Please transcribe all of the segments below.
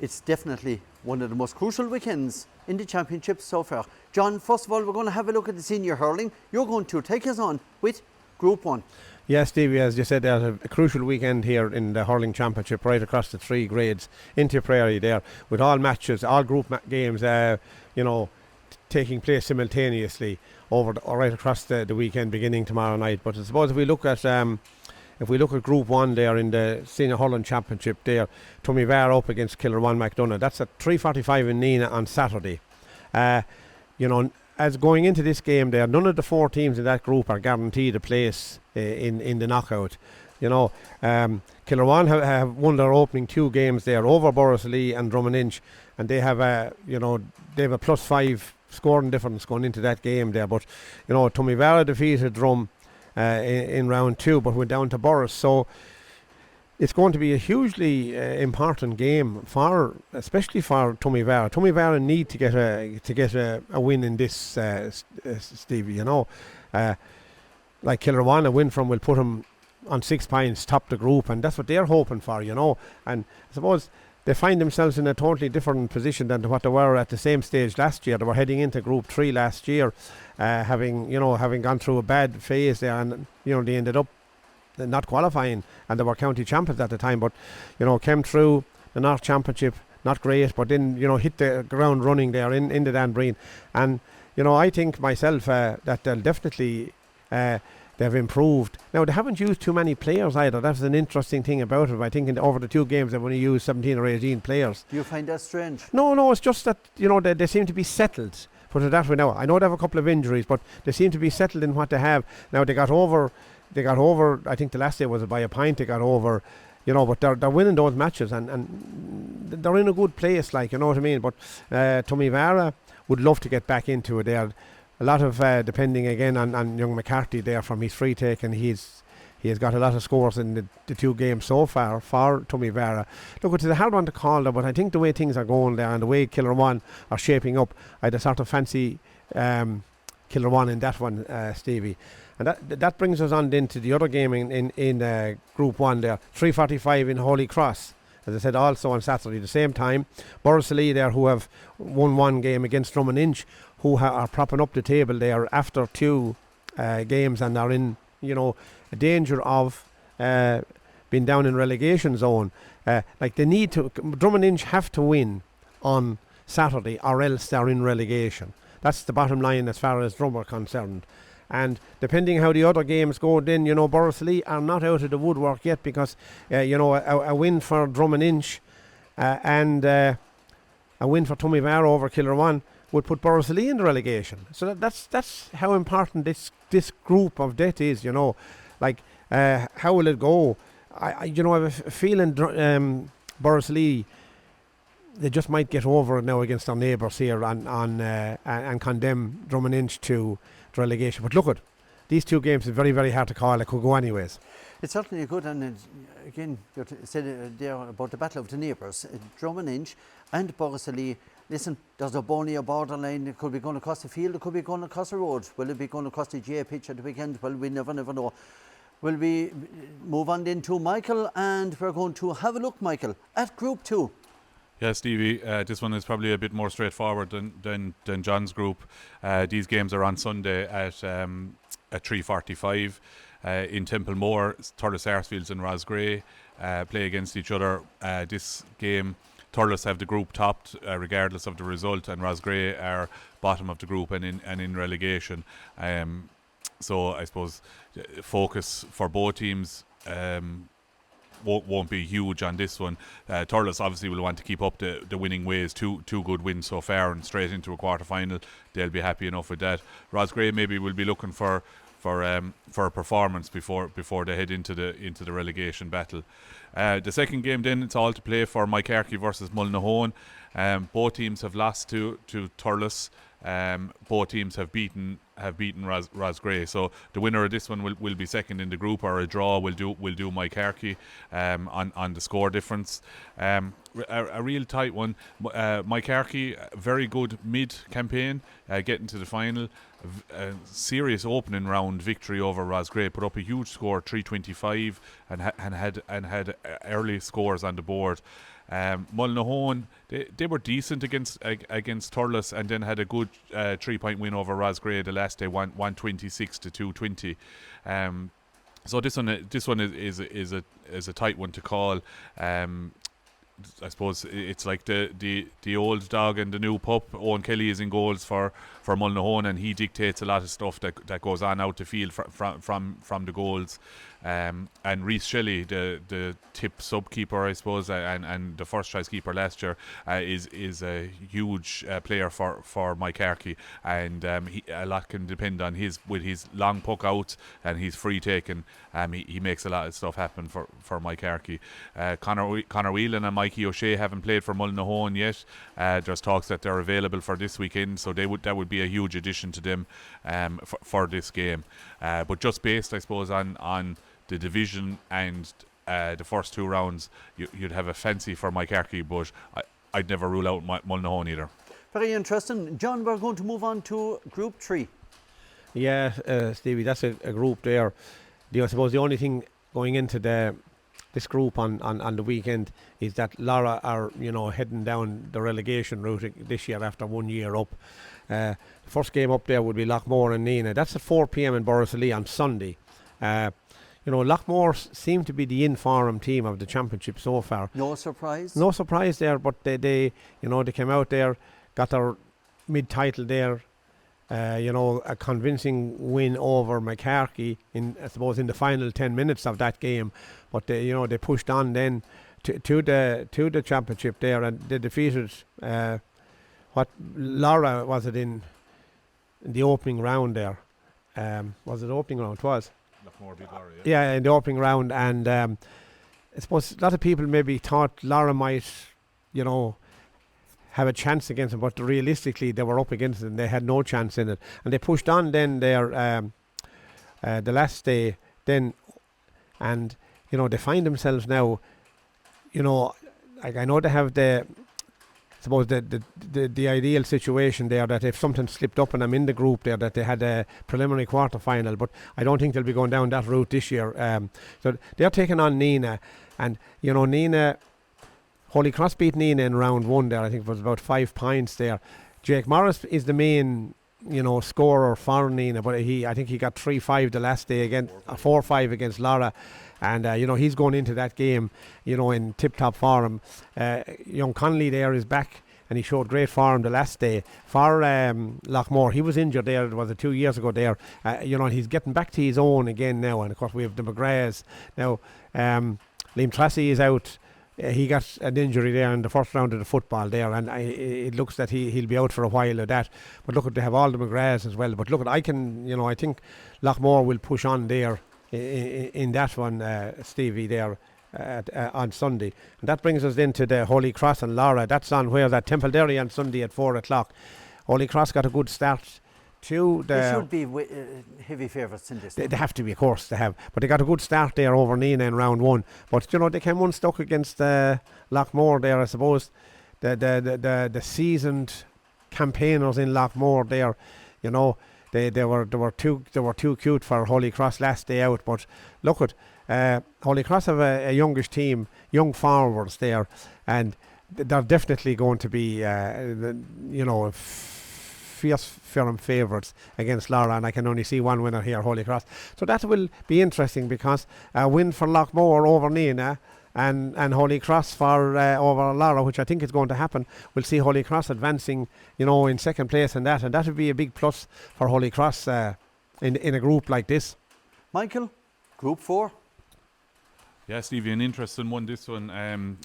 it's definitely one of the most crucial weekends in the championship so far. John, first of all, we're going to have a look at the senior hurling. You're going to take us on with Group 1. Yes, Stevie, as you said, there's a crucial weekend here in the hurling championship right across the 3 grades in Tipperary there, with all matches, all group games, taking place simultaneously right across the weekend beginning tomorrow night. But I suppose if we look at Group 1 there in the Senior Hurling Championship there, Tommyvar up against Killerwan McDonagh. That's at 3:45 in Nina on Saturday. As going into this game there, none of the 4 teams in that group are guaranteed a place in the knockout. Killerwan have won their opening 2 games there over Borrisoleigh and Drummond and they have a +5 scoring difference going into that game there. But Tommyvar defeated Drum in round 2, but went down to Boris. So it's going to be a hugely important game especially for Tommyvar. Tommyvar need to get a win in this, Stevie. Like Killerwan, a win from will put them on 6 points, top the group, and that's what they're hoping for. And I suppose they find themselves in a totally different position than what they were at the same stage last year. They were heading into Group 3 last year, having gone through a bad phase there, and they ended up not qualifying, and they were county champions at the time, but came through the North Championship, not great, but then hit the ground running there in the Danbreen. And I think myself that they'll definitely they've improved. Now, they haven't used too many players either. That's an interesting thing about it. I think over the 2 games they've only used 17 or 18 players. Do you find that strange? No, it's just that they seem to be settled. Put it that way. Now, I know they have a couple of injuries, but they seem to be settled in what they have. Now, they got over. I think the last day was by a point. They got over. But they're winning those matches, and they're in a good place. Like, you know what I mean. But Tommyvar would love to get back into it there. A lot of depending again on young McCarthy there from his free take, and he has got a lot of scores in the 2 games so far for Tommyvar. Look, it's a hard one to call there, but I think the way things are going there and the way Killerwan are shaping up, I'd a sort of fancy Killerwan in that one, Stevie. And that brings us on then to the other game in Group 1 there, 3:45 in Holy Cross. As I said, also on Saturday, the same time. Borrisoleigh there, who have won 1 game against Drummond, who are propping up the table there after 2 games, and are in, a danger of being down in relegation zone. They need to. Drummond have to win on Saturday, or else they're in relegation. That's the bottom line as far as Drum are concerned. And depending how the other games go, then Borrisoleigh are not out of the woodwork yet, because a win for Drummond and a win for Tommyvar over Killerwan would put Borrisoleigh in the relegation. So that's how important this group of death is. How will it go? I have a feeling Borrisoleigh, they just might get over it now against their neighbours here and condemn Drummond to relegation. But look at these 2 games is very, very hard to call. It could go anyways. It's certainly good, and again, you said there about the battle of the neighbours, Drummond and Borrisoleigh. Listen, there's a bony borderline. It could be going across the field, it could be going across the road. Will it be going across the GA pitch at the weekend? Well, we never know. Will we move on then to Michael, and we're going to have a look, Michael, at Group 2. Yeah, Stevie, this one is probably a bit more straightforward than John's group. These games are on Sunday at 3:45 in Templemore. Thurles Sarsfields and Roscrea play against each other. This game, Thurles have the group topped regardless of the result, and Roscrea are bottom of the group and in relegation. So I suppose focus for both teams won't be huge on this one. Thurles obviously will want to keep up the winning ways. Two good wins so far and straight into a quarter final. They'll be happy enough with that. Roscrea maybe will be looking for a performance before they head into the relegation battle. The second game then, it's all to play for Mycarkey versus Mullinahone. Both teams have lost to Thurles. Both teams have beaten Roscrea, so the winner of this one will be second in the group, or a draw will do Mycarkey on the score difference. A real tight one. Mycarkey, very good mid campaign, getting to the final. A serious opening round victory over Roscrea, put up a huge score, 325, and had early scores on the board. Mullinahone, they were decent against Thurles, and then had a good 3-point win over Roscrea the last day, 126 to 220. So this one is a tight one to call. I suppose it's like the old dog and the new pup. Owen Kelly is in goals for Mullinahone, and he dictates a lot of stuff that goes on out the field from the goals. And Reece Shelley, the tip sub-keeper, I suppose, and the first choice keeper last year, is a huge player for Mike Harkey, and a lot can depend on his long puck out and his free taking. He makes a lot of stuff happen for Mike Harkey. Conor Whelan and Mikey O'Shea haven't played for Mullinahone yet. There's talks that they're available for this weekend, so that would be a huge addition to them for this game. But just based, I suppose, on the division and the first two rounds, you'd have a fancy for Mike Harkey, but I'd never rule out Mullinahone either. Very interesting. John, we're going to move on to Group 3. Yeah, Stevie, that's a group there. I suppose the only thing going into this group on the weekend is that Lara are heading down the relegation route this year after 1 year up. First game up there would be Lockmore and Nina. That's at 4 p.m. in Borrisoleigh on Sunday. Lockmore seem to be the informed team of the championship so far. No surprise? No surprise there, but they came out there, got their mid-title there. A convincing win over McCarthy in the final 10 minutes of that game, but they pushed on then to the championship there, and they defeated what Lara was it in the opening round there. Was it opening round? It was. Lockmore beat Lara, yeah, in the opening round, and I suppose a lot of people maybe thought Lara might, have a chance against them, but realistically they were up against it and they had no chance in it, and they pushed on then there the last day then, and they find themselves now, like I know they have the ideal situation there, that if something slipped up and I'm in the group there, that they had a preliminary quarter final, but I don't think they'll be going down that route this year. So they're taking on Nina, and Nina, Holy Cross beat Nina in round 1 there. I think it was about 5 points there. Jake Morris is the main scorer for Nina, but I think he got 3-5 the last day against 4-5 against Lara, and he's going into that game in tip-top form. Young Connolly there is back, and he showed great form the last day for Lockmore. He was injured there, was it 2 years ago there, and he's getting back to his own again now, and of course we have the McGraths now. Liam Tracy is out. He got an injury there in the first round of the football there, and it looks that he'll be out for a while of that. But look, they have all the McGraths as well. But look, I think Lockmore will push on there in that one, Stevie, there on Sunday. And that brings us into the Holy Cross and Lara. That's on that Templederry on Sunday at 4 o'clock. Holy Cross got a good start. They should be heavy favourites in this. They have to be, of course, they have. But they got a good start there over Nina in round 1. But they came unstuck against Lockmore there, I suppose. The seasoned campaigners in Lockmore there, they were too cute for Holy Cross last day out. But look at Holy Cross have a youngish team, young forwards there, and they're definitely going to be fierce firm favourites against Lara, and I can only see one winner here, Holy Cross. So that will be interesting, because a win for Lockmore over Nina and Holy Cross for over Lara, which I think is going to happen. We'll see Holy Cross advancing, in second place and that would be a big plus for Holy Cross in a group like this. Michael, Group 4. Yeah, Stevie, an interesting one, this one.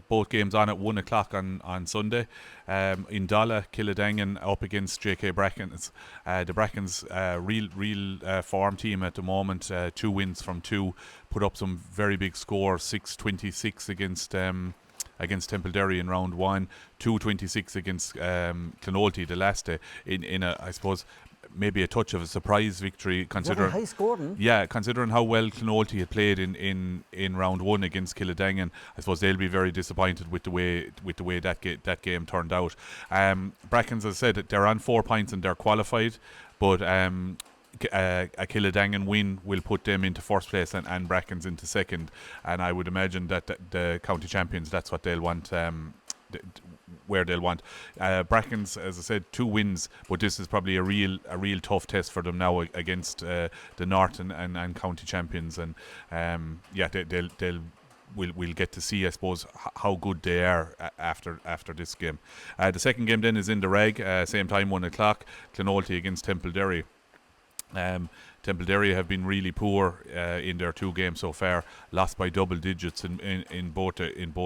Both games on at 1 o'clock on Sunday. In Dalla, Killadangan up against JK Brackens. The Brackens, real form team at the moment. 2 wins from 2. Put up some very big scores. 6-26 against Templederry in round 1. 2-26 against Clonoulty the last day. In a, I suppose, maybe a touch of a surprise victory, considering high scoring. Yeah, considering how well Clonoulty had played in round 1 against Killadangan. I suppose they'll be very disappointed with the way that game turned out. Brackens, as I said, they're on 4 points and they're qualified, but a Killadangan win will put them into first place and Brackens into second, and I would imagine that the county champions, that's what they'll want, where they'll want. Brackens, as I said, 2 wins, but this is probably a real tough test for them now against the North and county champions, and we'll get to see, I suppose, how good they are after this game. The second game then is in the Rag, same time, 1 o'clock, Clonoulty against Temple-Derry. Temple-Derry have been really poor in their 2 games so far, lost by double digits in both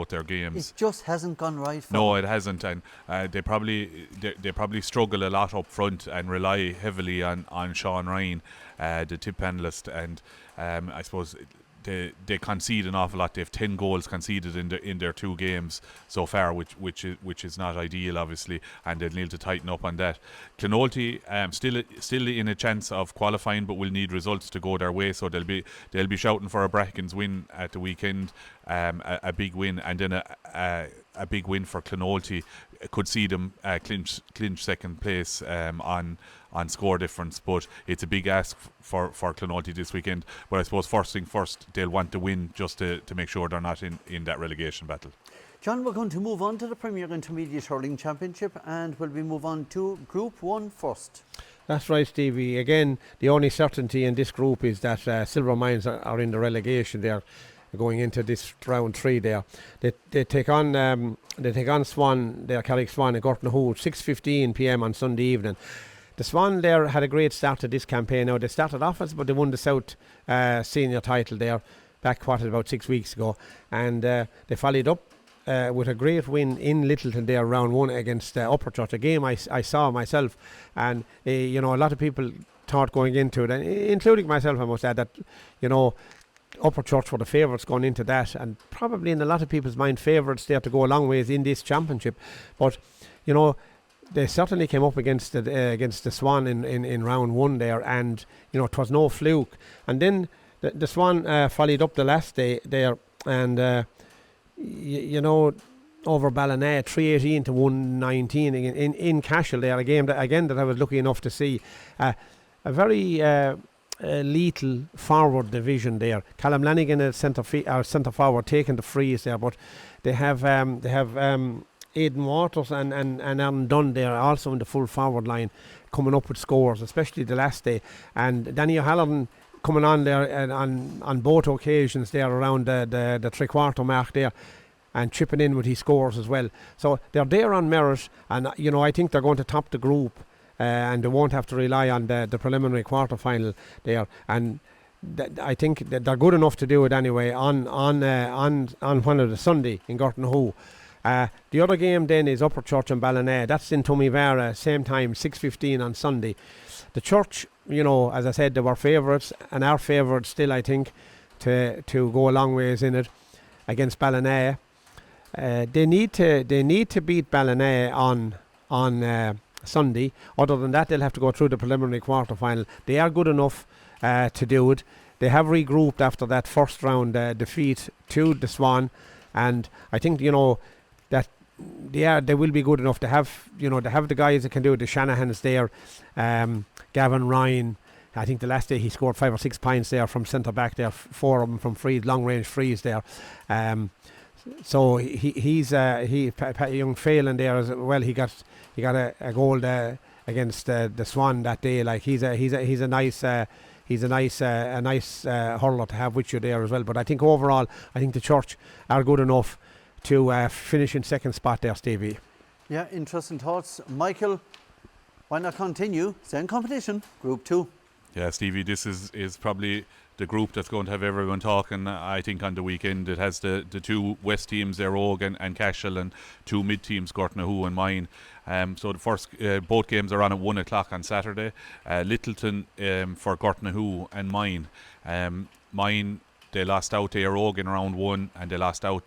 their games. It just hasn't gone right for No, them. it hasn't, and they probably struggle a lot up front and rely heavily on Sean Ryan, the tip panelist, and I suppose they concede an awful lot. They have 10 goals conceded in their 2 games so far, which is not ideal, obviously, and they'll need to tighten up on that. Clonoulty still in a chance of qualifying, but will need results to go their way. So they'll be shouting for a Brackens win at the weekend, a big win, and then a big win for Clonoulty could see them clinch second place on score difference, but it's a big ask for Clonoulty this weekend. But I suppose first thing first, they'll want to win just to make sure they're not in that relegation battle. John, we're going to move on to the Premier Intermediate Hurling Championship, and will we move on to Group 1 first? That's right, Stevie. Again, the only certainty in this group is that Silver Mines are in the relegation. They're going into this round 3 there. They take on Swan, their Carrick Swan in Gortnahoe, 6:15 p.m. on Sunday evening. The Swan there had a great start to this campaign. Now, they started off but they won the South senior title there back about 6 weeks ago, and they followed up with a great win in Littleton there, round 1 against Upperchurch, a game I saw myself, and a lot of people thought going into it, and including myself, I must add, that Upperchurch were the favourites going into that, and probably in a lot of people's mind favourites there to go a long ways in this championship. But they certainly came up against the Swan in round 1 there, and it was no fluke. And then the Swan followed up the last day there, and over Ballina, 318 to 119 in Cashel there, a game that I was lucky enough to see. A very lethal forward division there. Callum Lanigan at centre forward taking the frees there, but they have Aidan Waters and Aaron Dunn there also in the full forward line, coming up with scores, especially the last day. And Danny O'Halloran coming on there and on both occasions there around the 3/4 mark there, and chipping in with his scores as well. So they're there on merit, and I think they're going to top the group, and they won't have to rely on the preliminary quarter final there. And I think that they're good enough to do it anyway on one of the Sunday in Gortnahoe. The other game then is Upperchurch and Ballina. That's in Tumivara, same time, 6:15 on Sunday. The Church, as I said, they were favourites, and are favourites still, I think, to go a long ways in it against Ballina. They need to beat Ballina on Sunday. Other than that, they'll have to go through the preliminary quarter final. They are good enough to do it. They have regrouped after that first round defeat to the Swan, and I think that they will be good enough to have the guys that can do it. The Shanahans there, Gavin Ryan. I think the last day he scored 5 or 6 points there from centre back there, 4 of them from frees, long range frees there. So he's young Phelan there as well. He got a goal against the Swan that day. Like he's a nice hurler to have with you there as well. But I think overall, I think the Church are good enough to finish in second spot there, Stevie. Yeah, interesting thoughts. Michael, why not continue? Same competition, Group 2. Yeah, Stevie, this is probably the group that's going to have everyone talking. I think on the weekend it has the 2 West teams, Rogue and Cashel, and 2 mid teams, Gortnahoe and Mine. So the first both games are on at 1 o'clock on Saturday. Littleton for Gortnahoe and Mine. Mine, they lost out to Rogue in round 1, and they lost out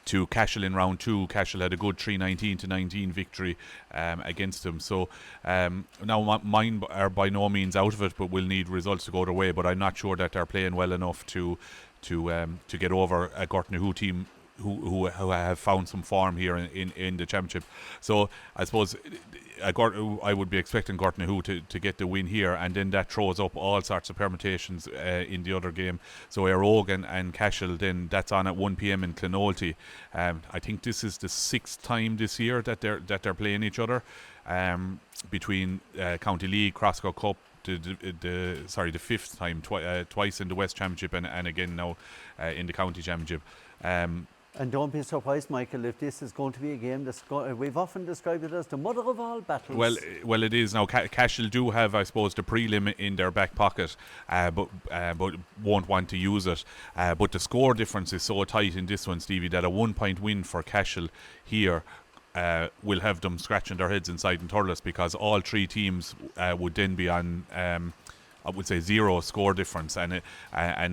to Cashel in round 2. Cashel had a good 3-19 to 19 victory against them. So now Mine are by no means out of it, but will need results to go their way. But I'm not sure that they're playing well enough to get over a Gortnahoe team who have found some form here in the championship. So I suppose I would be expecting Gortnahoe to get the win here, and then that throws up all sorts of permutations in the other game. So Erogue and Cashel, then that's on at 1 p.m. in Clonoulty. I think this is the 6th time this year that they're playing each other, between County League, Crossco Cup. The 5th time, twice in the West Championship and again now in the County Championship. And don't be surprised, Michael, if this is going to be a game that's we've often described it as the mother of all battles. Well, it is now. Cashel do have, I suppose, the prelim in their back pocket, but won't want to use it. But the score difference is so tight in this one, Stevie, that a 1-point win for Cashel here will have them scratching their heads inside in Thurles, because all 3 teams would then be on, I would say, 0 score difference, and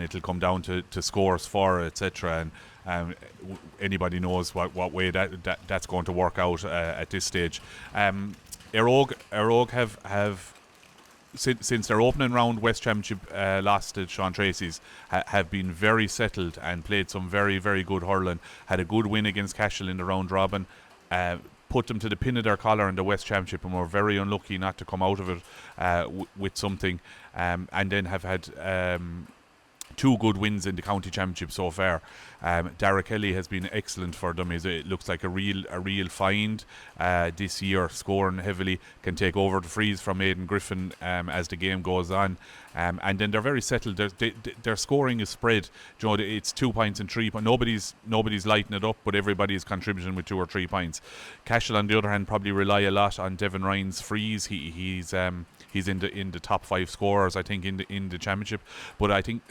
it'll come down to scores for, etc. And anybody knows what way that's going to work out at this stage. Erogue have since their opening round West Championship loss to Sean Tracy's have been very settled and played some very, very good hurling. Had a good win against Cashel in the round robin. Put them to the pin of their collar in the West Championship, and were very unlucky not to come out of it with something, and then have had 2 good wins in the County Championship so far. Dara Kelly has been excellent for them. It looks like a real find this year, scoring heavily, can take over the frees from Aidan Griffin as the game goes on. And then they're very settled. Their scoring is spread. You know, it's 2 points and 3 points. Nobody's lighting it up, but everybody is contributing with 2 or 3 points. Cashel, on the other hand, probably rely a lot on Devon Ryan's frees. He's in the top 5 scorers, I think, in the championship. But I think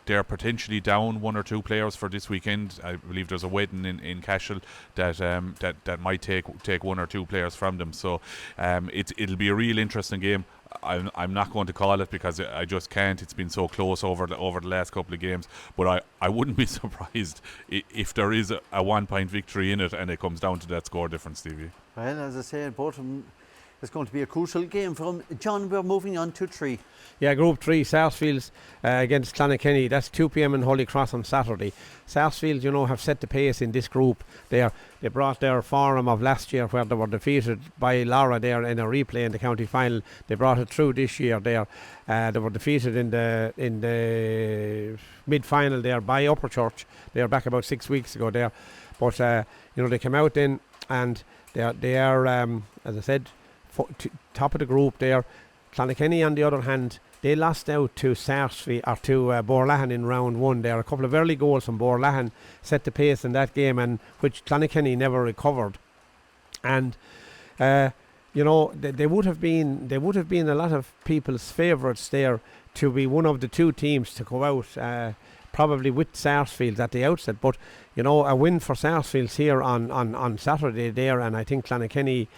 they're potentially down 1 or 2 players for this weekend. I believe there's a wedding in Cashel that might take 1 or 2 players from them. So it'll be a real interesting game. I'm not going to call it because I just can't. It's been so close over the last couple of games. But I wouldn't be surprised if there is a 1-point victory in it and it comes down to that score difference, Stevie. Well, as I said, both of them, it's going to be a crucial game for them. John, we're moving on to 3. Yeah, Group 3, Sarsfields against Clonakilty. That's 2 p.m. in Holy Cross on Saturday. Sarsfields, have set the pace in this group. They brought their form of last year, where they were defeated by Lara there in a replay in the county final. They brought it through this year there. They were defeated in the mid-final there by Upperchurch. They are back about 6 weeks ago there. But, they came out then, and they are as I said, top of the group there. Clonakilty, on the other hand, they lost out to Sarsfield or to Borlahan in round 1 there. A couple of early goals from Borlahan set the pace in that game, and which Clonakilty never recovered. And they would have been a lot of people's favourites there to be one of the 2 teams to go out, probably with Sarsfields at the outset. But a win for Sarsfields here on Saturday there, and I think Clonakilty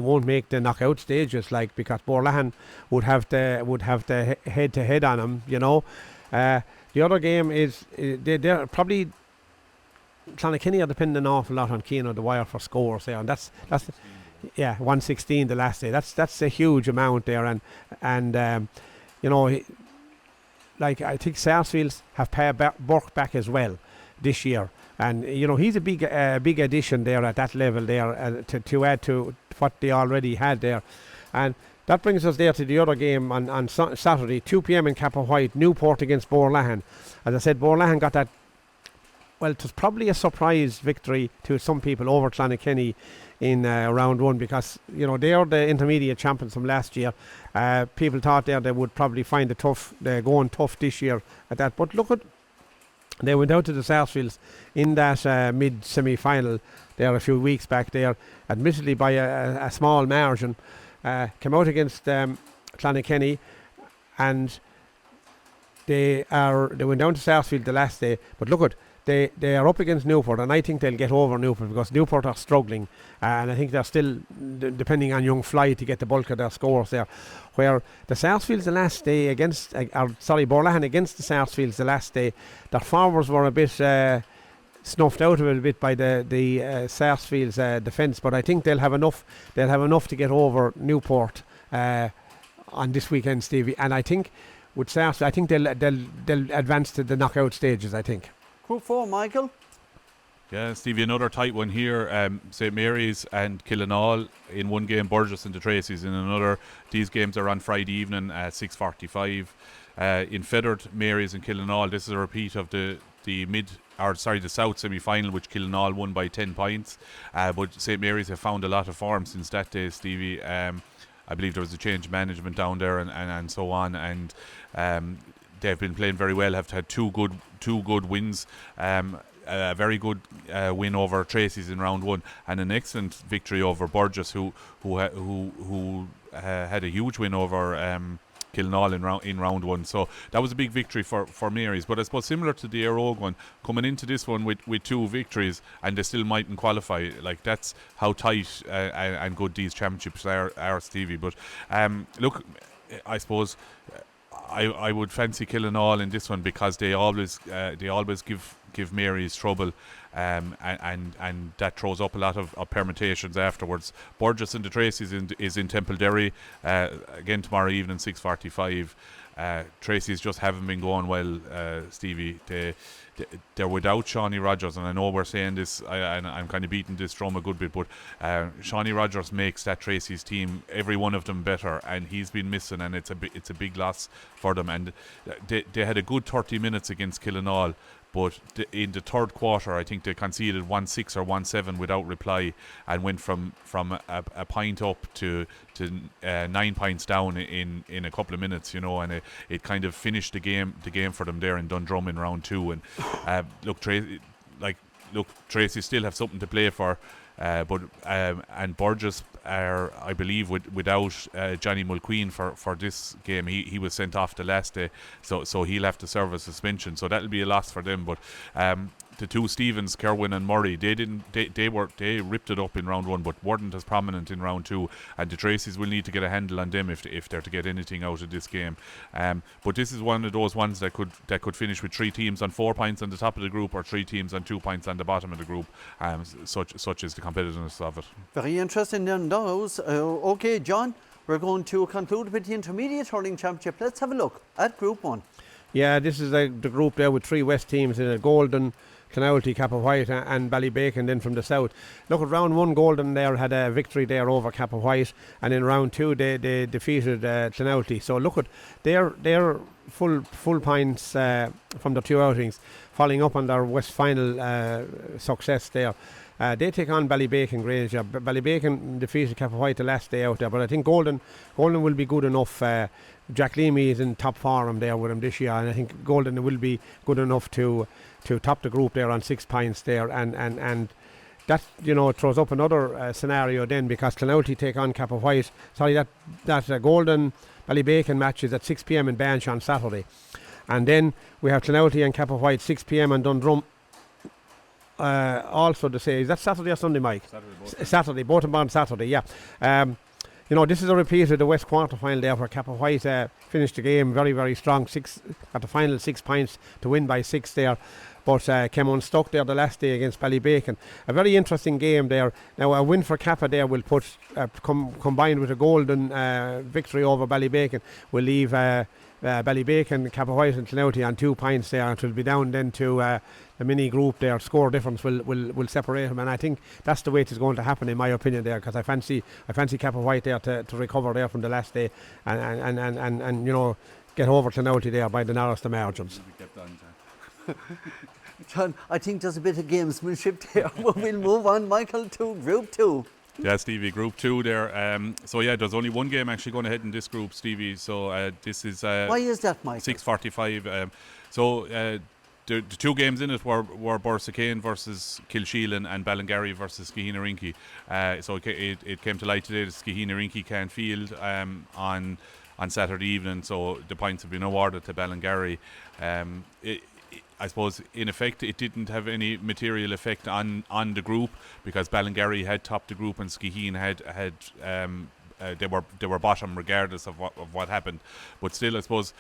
won't make the knockout stages, because Borlahan would have the head-to-head on them. The other game is they're probably Clonakilty are depending an awful lot on Keane on the wire for scores there, and that's 116 the last day. That's a huge amount there, and I think Sarsfields have paid Burke back as well this year. And he's a big addition there at that level there to add to what they already had there. And that brings us there to the other game on Saturday, 2 p.m. in Kappa White, Newport against Borlahan. As I said, Borlahan got that. Well, it was probably a surprise victory to some people over Clonakilty in round 1, because they are the intermediate champions from last year. People thought they would probably find it tough. They're going tough this year at that. But look at. They went out to the Sarsfields in that mid-semi-final there a few weeks back there, admittedly by a small margin. Came out against Clonakilty, and they went down to Sarsfield the last day. But look at, they are up against Newport, and I think they'll get over Newport, because Newport are struggling, and I think they're still depending on young Fly to get the bulk of their scores there. Where the Sarsfields the last day Borlahan against the Sarsfields the last day, their forwards were a bit snuffed out of it a bit by the Sarsfields defence, but I think they'll have enough to get over Newport on this weekend, Stevie. And I think with Sarsfields, I think they'll advance to the knockout stages, I think. Group 4, Michael. Yeah, Stevie, another tight one here. St Mary's and Killinall in one game, Burgess and the Tracy's in another. These games are on Friday evening at 6:45. In Feathered, Mary's and Killinall. This is a repeat of the South semi-final, which Killinall won by 10 points. But St Mary's have found a lot of form since that day, Stevie. I believe there was a change of management down there and so on, and they've been playing very well. Have had two good wins. A very good win over Tracy's in round one, and an excellent victory over Burgess, who had a huge win over Killinall in round one. So that was a big victory for Mary's. But I suppose similar to the Air one, coming into this one with two victories, and they still mightn't qualify. Like, that's how tight and good these championships are, Stevie. But look, I suppose I would fancy Killinall in this one, because they always give Mary's trouble, and that throws up a lot of permutations afterwards. Burgess and the Tracy's is in Templederry again tomorrow evening, 6:45. Tracy's just haven't been going well, Stevie. They're without Shawnee Rogers, and I know we're saying this, and I'm kind of beating this drum a good bit, but Shawnee Rogers makes that Tracy's team, every one of them, better, and he's been missing, and it's a big loss for them. And they had a good 30 minutes against Killinall, but in the third quarter, I think they conceded 1-6 or 1-7 without reply, and went from a point up to 9 points down in a couple of minutes, you know, and it kind of finished the game for them there in Dundrum in round two. And look, Tracy still have something to play for. But Burgess are, I believe, without Johnny Mulqueen for this game. He was sent off the last day, so he'll have to serve a suspension. So that'll be a loss for them. But the two Stevens, Kerwin and Murray, they ripped it up in round one, but weren't as prominent in round two. And the Tracy's will need to get a handle on them if they're to get anything out of this game. But this is one of those ones that could finish with 3 teams on 4 points on the top of the group, or 3 teams on 2 points on the bottom of the group. Such is the competitiveness of it. Very interesting in those. Okay, John, we're going to conclude with the Intermediate Hurling Championship. Let's have a look at Group 1. Yeah, this is the group there with 3 West teams in it: Golden, Clonoulty, Capawhite and Ballybacon. Then from the south, look at round 1, Golden there had a victory there over Capawhite, and in round 2 they defeated Clonoulty. So look at their full points from the 2 outings, following up on their West final success there. They take on Ballybacon Grange. Ballybacon defeated Capawhite the last day out there, but I think Golden will be good enough. Jack Leamy is in top form there with him this year, and I think Golden will be good enough to top the group there on 6 points there, and that, you know, throws up another scenario then, because Clonoulty take on Capawhite. Sorry, that Golden Ballybacon match is at 6 p.m. in Banch on Saturday, and then we have Clonoulty and Capawhite 6 p.m. on Dundrum. Also to say, is that Saturday or Sunday, Mike? Saturday, both of them on Saturday, yeah. You know, this is a repeat of the West quarter final there, where Capawhite finished the game very, very strong. At the final 6 points to win by 6 there, but came unstuck there the last day against Ballybacon. A very interesting game there. Now, a win for Kappa there will put, combined with a Golden victory over Ballybacon, will leave Ballybacon, Capawhite and Clonoulty on 2 points there. It will be down then to the mini group there. Score difference will separate them, and I think that's the way it is going to happen, in my opinion, there, because I fancy Capawhite there to recover there from the last day and you know, get over Clonoulty there by the narrowest of margins. John, I think there's a bit of gamesmanship there. We'll move on, Michael, to Group 2. Yeah, Stevie, Group 2 there. So yeah, there's only one game actually going ahead in this group, Stevie. So this is why is that, Michael? 6:45. The 2 games in it were Borrisokane versus Kilsheelan and Ballingarry versus Skeheenarinky. So it came to light today that Skeheenarinky can't field on Saturday evening, so the points have been awarded to Ballingarry. I suppose in effect it didn't have any material effect on the group, because Ballingarry had topped the group and Skeheen had they were bottom regardless of what happened. But still, I suppose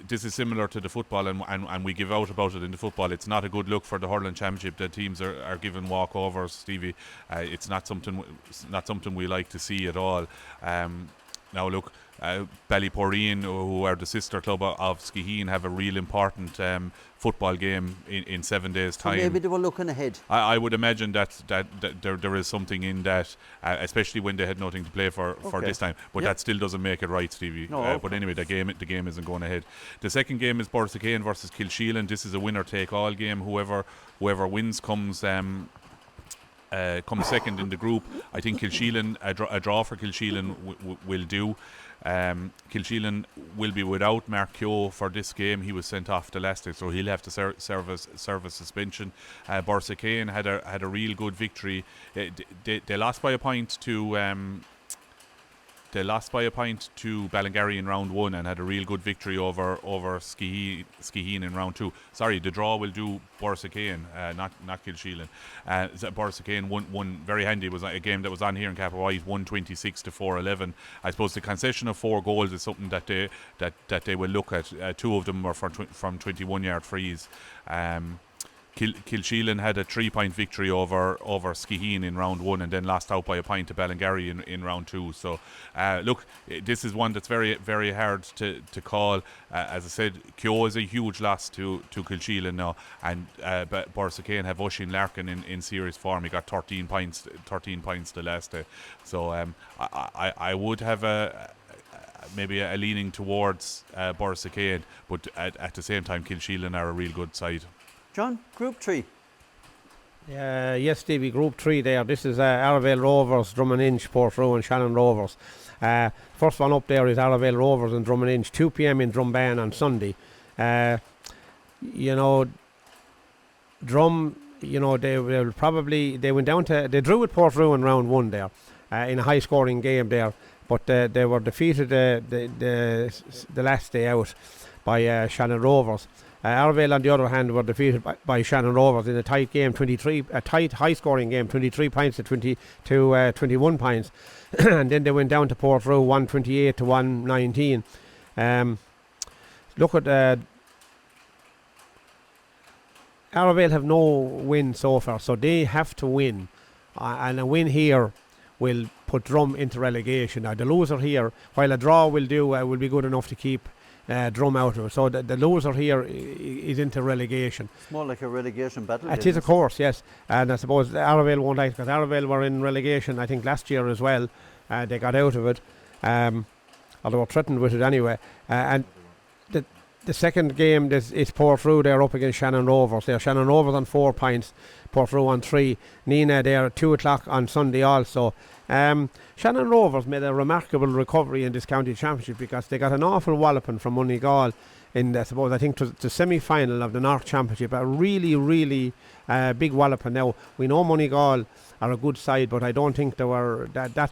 this is similar to the football, and we give out about it in the football. It's not a good look for the hurling championship that teams are given walkovers, Stevie. It's not something we like to see at all. Now look, Ballyporeen, who are the sister club of Skiheen, have a real important football game in 7 days' So time. maybe they were looking ahead. I would imagine that there is something in that, especially when they had nothing to play for this time. But that still doesn't make it right, Stevie. No, but anyway, the game isn't going ahead. The second game is Borrisokane versus Kilsheelan. This is a winner-take-all game. Whoever wins comes second in the group. I think Kilsheelan, a draw for Kilsheelan will do. Kilsheelan will be without Mark Keogh for this game. He was sent off to Leicester, so he'll have to serve a suspension. Borrisokane had a real good victory. They lost by a point to Ballingarry in round 1 and had a real good victory over Skiheen in round 2. Sorry, the draw will do Borrisokane, not Kilsheelan. Borrisokane won very handy. It was a game that was on here in Capawhite, 126 to 411. I suppose the concession of 4 goals is something that they will look at. 2 of them were from 21-yard frees. Kilsheelan had a 3-point victory over Skiheen in round 1 and then lost out by a point to Ballingarry in round 2. So, look, this is one that's very, very hard to call. As I said, Keogh is a huge loss to Kilsheelan now, and Borrisokane have Oisin Larkin in serious form. He got 13 points the last day. So I would have maybe a leaning towards Borrisokane, but at the same time, Kilsheelan are a real good side. John, Group 3. Yes, Stevie, Group 3 there. This is Arravale Rovers, Drummond-Inch, Portroe and Shannon Rovers. First one up there is Arravale Rovers and Drummond-Inch, 2 p.m. in Drumban on Sunday. Drum, they went down to, they drew with Portroe in round 1 there, in a high scoring game there, but they were defeated the last day out by Shannon Rovers. Arravale, on the other hand, were defeated by Shannon Rovers in a tight game, a tight high-scoring game, 23 points to 21 points. And then they went down to Portroe, 128 to 119. Look at Arravale have no win so far, so they have to win. And a win here will put Drum into relegation. Now, the loser here, while a draw will be good enough to keep Drum out of it. So the loser here is into relegation. It's more like a relegation battle. It is, of course, yes. And I suppose Arravale won't like it, because Arravale were in relegation, I think, last year as well. They got out of it, although were threatened with it anyway. And the second game is Portroe. They're up against Shannon Rovers. They're Shannon Rovers on 4 points, Portroe on 3. Nina, they're at 2 o'clock on Sunday also. Shannon Rovers made a remarkable recovery in this county championship, because they got an awful walloping from Moneygall in, I think, the semi-final of the North Championship. A really, really big walloping. Now, we know Moneygall are a good side, but I don't think they were that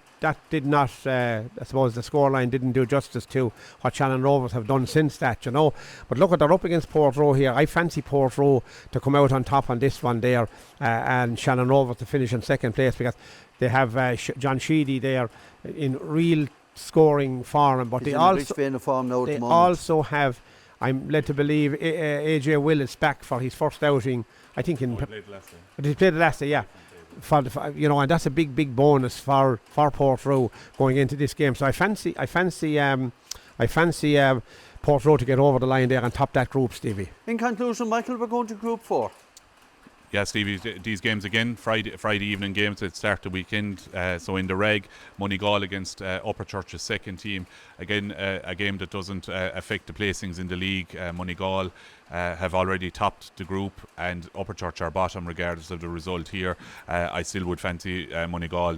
did not, I suppose the scoreline didn't do justice to what Shannon Rovers have done since that, But look, they're up against Portroe here. I fancy Portroe to come out on top on this one there, and Shannon Rovers to finish in second place, because they have John Sheedy there in real scoring form, but He's they in a rich vein of form now at the moment. also have, I'm led to believe, AJ Willis back for his first outing, I think in He played last day. he played last day, yeah. And that's a big bonus for Portroe going into this game. So I fancy Portroe to get over the line there and top that group, Stevie. In conclusion, Michael, we're going to Group 4. Yeah, Stevie, these games again, Friday evening games that start the weekend. So in the reg, Moneygall against Upper Church's second team. Again, a game that doesn't affect the placings in the league. Moneygall have already topped the group, and Upper Church are bottom regardless of the result here. I still would fancy Moneygall.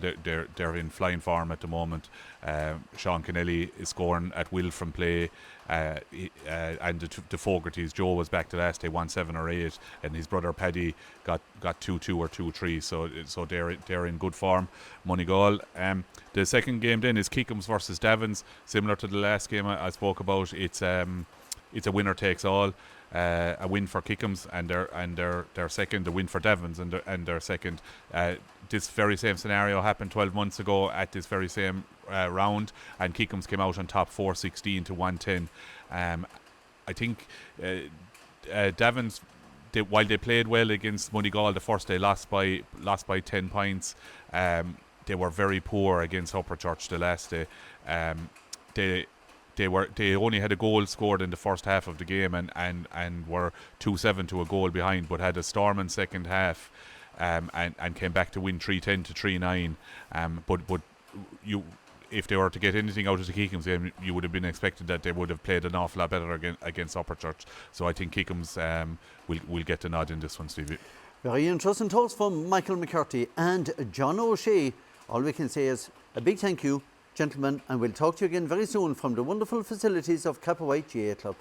They're in flying form at the moment. Sean Kennelly is scoring at will from play. And the Fogartys, Joe was back to last day, 1-7 or 8, and his brother Paddy got 2-2 or 2-3. So they're in good form. Moneygall. The second game then is Kickham's versus Davins. Similar to the last game I spoke about, it's a winner takes all. A win for Kickham's and their second, a win for Davins and their second. This very same scenario happened 12 months ago at this very same round, and Kickham's came out on top 4-16 to 110. I think Davins, while they played well against Moneygall the first day, lost by 10 points. They were very poor against Upper Church the last day. they only had a goal scored in the first half of the game, and were 2-7 to a goal behind, but had a storming second half, and came back to win 3-10 to 3-9. But you, if they were to get anything out of the Keekham's game, you would have been expected that they would have played an awful lot better against Upperchurch. So I think Keekham's will get the nod in this one, Stevie. Very interesting thoughts from Michael McCarthy and John O'Shea. All we can say is a big thank you, gentlemen, and we'll talk to you again very soon from the wonderful facilities of Cappawhite GA Club.